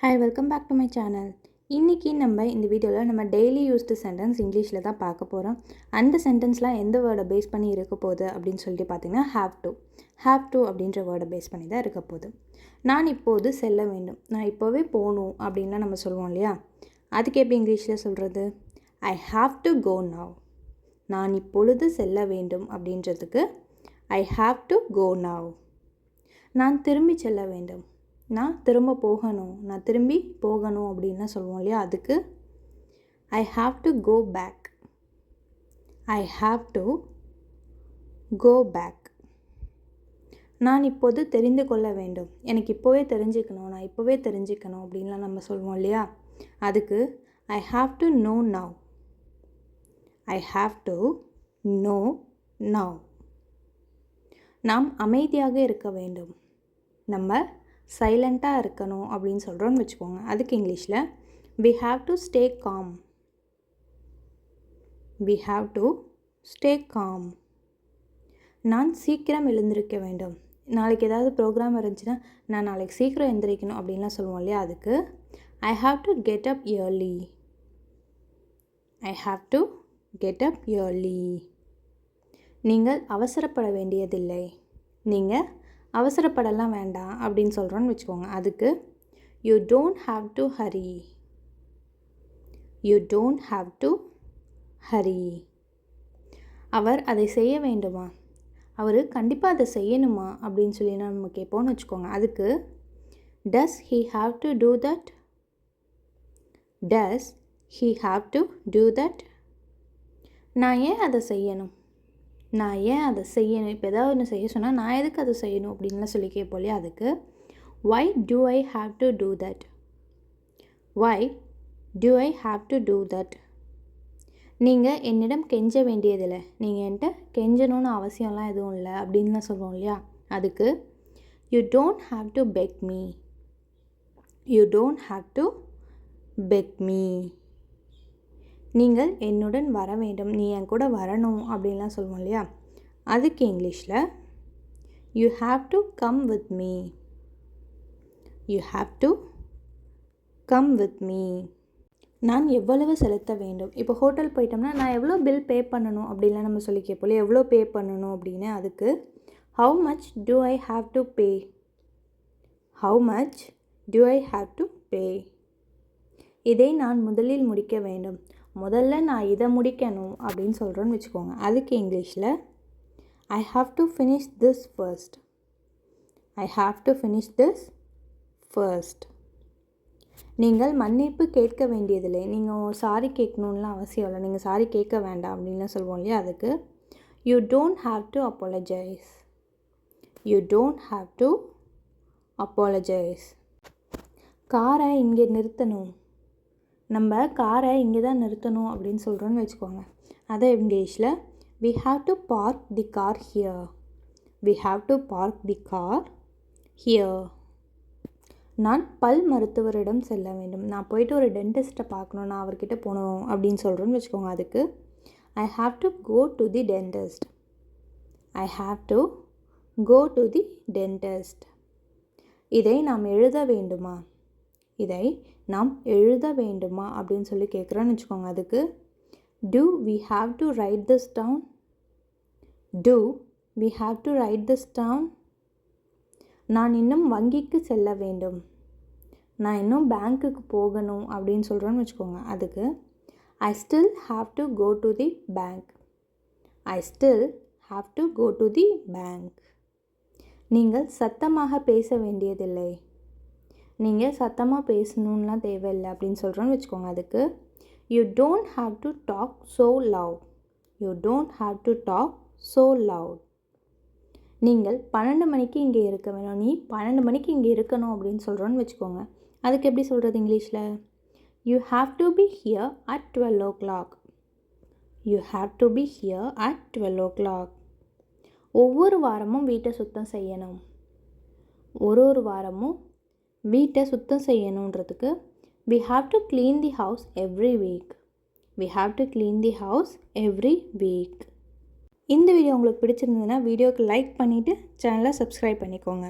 Hi, welcome back to my channel. இன்றைக்கி நம்ம இந்த வீடியோவில் நம்ம டெய்லி யூஸ்டு சென்டென்ஸ் இங்கிலீஷில் தான் பார்க்க போகிறோம். அந்த சென்டென்ஸ்லாம் எந்த வேர்டை பேஸ் பண்ணி இருக்க போகுது அப்படின்னு சொல்லிட்டு பார்த்திங்கன்னா ஹாவ் டு அப்படின்ற வேர்டை பேஸ் பண்ணி தான் இருக்க போகுது. நான் இப்போது செல்ல வேண்டும், நான் இப்போவே போகணும் அப்படின்லாம் நம்ம சொல்லுவோம் இல்லையா? அதுக்கு எப்படி இங்கிலீஷில் சொல்கிறது? I have to go now. நான் இப்பொழுது செல்ல வேண்டும் அப்படின்றதுக்கு I have to go now. நான் திரும்பி செல்ல வேண்டும், நான் திரும்ப போகணும், நான் திரும்பி போகணும் அப்படின்லாம் சொல்லுவோம் இல்லையா? அதுக்கு I have to go back. I have to go back. நான் இப்போது தெரிந்து கொள்ள வேண்டும், எனக்கு இப்போவே தெரிஞ்சுக்கணும், நான் இப்போவே தெரிஞ்சுக்கணும் அப்படின்லாம் நம்ம சொல்லுவோம் இல்லையா? அதுக்கு I have to know now. I have to know now. நாம் அமைதியாக இருக்க வேண்டும், நம்ம சைலண்ட்டாக இருக்கணும் அப்படின்னு சொல்கிறோன்னு வச்சுக்கோங்க. அதுக்கு இங்கிலீஷில் we have to stay calm. we have to stay calm. நான் சீக்கிரம் எழுந்திருக்க வேண்டும், நாளைக்கு ஏதாவது ப்ரோக்ராம் இருந்துச்சுன்னா நான் நாளைக்கு சீக்கிரம் எழுந்திரிக்கணும் அப்படின்லாம் சொல்லுவோம் இல்லையா? அதுக்கு I have to get up early. I have to get up early. நீங்கள் அவசரப்பட வேண்டியதில்லை, நீங்கள் அவசரப்படலாம் வேண்டாம் அப்படின்னு சொல்கிறோன்னு வச்சுக்கோங்க. அதுக்கு you don't have to hurry. You don't have to hurry. அவர் அதை செய்ய வேண்டுமா, அவர் கண்டிப்பாக அதை செய்யணுமா அப்படின்னு சொல்லி நம்ம கேட்போன்னு வச்சுக்கோங்க. அதுக்கு does he have to do that. Does he have to do that. நான் ஏன் அதை செய்யணும், நான் ஏன் அதை செய்யணும், இப்போ ஏதாவது ஒன்று செய்ய சொன்னால் நான் எதுக்கு அதை செய்யணும் அப்படின்லாம் சொல்லி கேட்போம் இல்லையா? அதுக்கு why do I have to do that. why do I have to do that. நீங்கள் என்னிடம் கெஞ்ச வேண்டியதில்லை, நீங்கள் என்கிட்ட கெஞ்சணும்னு அவசியம்லாம் எதுவும் இல்லை அப்படின்லாம் சொல்லுவோம் இல்லையா? அதுக்கு you don't have to beg me. you don't have to beg me. நீங்கள் என்னுடன் வர வேண்டும், நீ என் கூட வரணும் அப்படின்லாம் சொல்லுவோம் இல்லையா? அதுக்கு இங்கிலீஷில் you have to come with me. You have to come with me. நான் எவ்வளவு செலுத்த வேண்டும், இப்போ ஹோட்டல் போயிட்டோம்னா நான் எவ்வளோ பில் பே பண்ணணும் அப்படின்லாம் நம்ம சொல்லி கேட்போம், எவ்வளோ பே பண்ணணும் அப்படின்னு. அதுக்கு how much to I have to pay. How much to I have to pay. இதை நான் முதலில் முடிக்க வேண்டும், முதல்ல நான் இதை முடிக்கணும் அப்படின்னு சொல்கிறோன்னு வச்சுக்கோங்க. அதுக்கு இங்கிலீஷில் ஐ have to finish this first. I have to finish this first. நீங்கள் மன்னிப்பு கேட்க வேண்டியதில்லை, நீங்கள் சாரி கேட்கணுன்னுலாம் அவசியம் இல்லை, நீங்கள் சாரி கேட்க வேண்டாம் அப்படின்லாம் சொல்லுவோம் இல்லையா? அதுக்கு you don't have to apologise. You don't have to apologise. காரை இங்கே நிறுத்தணும், நம்ம காரை இங்கே தான் நிறுத்தணும் அப்படின்னு சொல்கிறோன்னு வச்சுக்கோங்க. அதை இங்கிலீஷில் we have to park the car here. we have to park the car here. நான் பல் மருத்துவரிடம் செல்ல வேண்டும், நான் போயிட்டு ஒரு டென்டிஸ்ட்டை பார்க்கணும், நான் அவர்கிட்ட போகணும் அப்படின்னு சொல்கிறோன்னு வச்சுக்கோங்க. அதுக்கு I have to go to the dentist. I have to go to the dentist. இதை நாம் எழுத வேண்டுமா, இதை நாம் எழுத வேண்டுமா அப்படின்னு சொல்லி கேட்குறோன்னு வச்சுக்கோங்க. அதுக்கு do we have to write this down. do we have to write this down. நான் இன்னும் வங்கிக்கு செல்ல வேண்டும், நான் இன்னும் பேங்க்குக்கு போகணும் அப்படின்னு சொல்கிறோன்னு வச்சுக்கோங்க. அதுக்கு I still have to go to the bank. I still have to go to the bank. நீங்கள் சத்தமாக பேச வேண்டியதில்லை, நீங்கள் சத்தமாக பேசணுன்னெலாம் தேவையில்லை அப்படின்னு சொல்கிறோன்னு வச்சுக்கோங்க. அதுக்கு you don't have to talk so loud. You don't have to talk so loud. நீங்கள் 12 மணிக்கு இங்கே இருக்க வேணும், நீ 12 மணிக்கு இங்கே இருக்கணும் அப்படின்னு சொல்கிறோன்னு வச்சுக்கோங்க. அதுக்கு எப்படி சொல்கிறது இங்கிலீஷில்? You have to be here at 12 o'clock. You have to be here at 12 o'clock. ஒவ்வொரு வாரமும் வீட்டை சுத்தம் செய்யணும், ஒரு வாரமும் வீட்டை சுத்தம் செய்யணுன்றதுக்கு we have to clean the house every week. we have to clean the house every week. இந்த வீடியோ உங்களுக்கு பிடிச்சிருந்ததுன்னா வீடியோக்கு லைக் பண்ணிவிட்டு சேனலை சப்ஸ்கிரைப் பண்ணிக்கோங்க.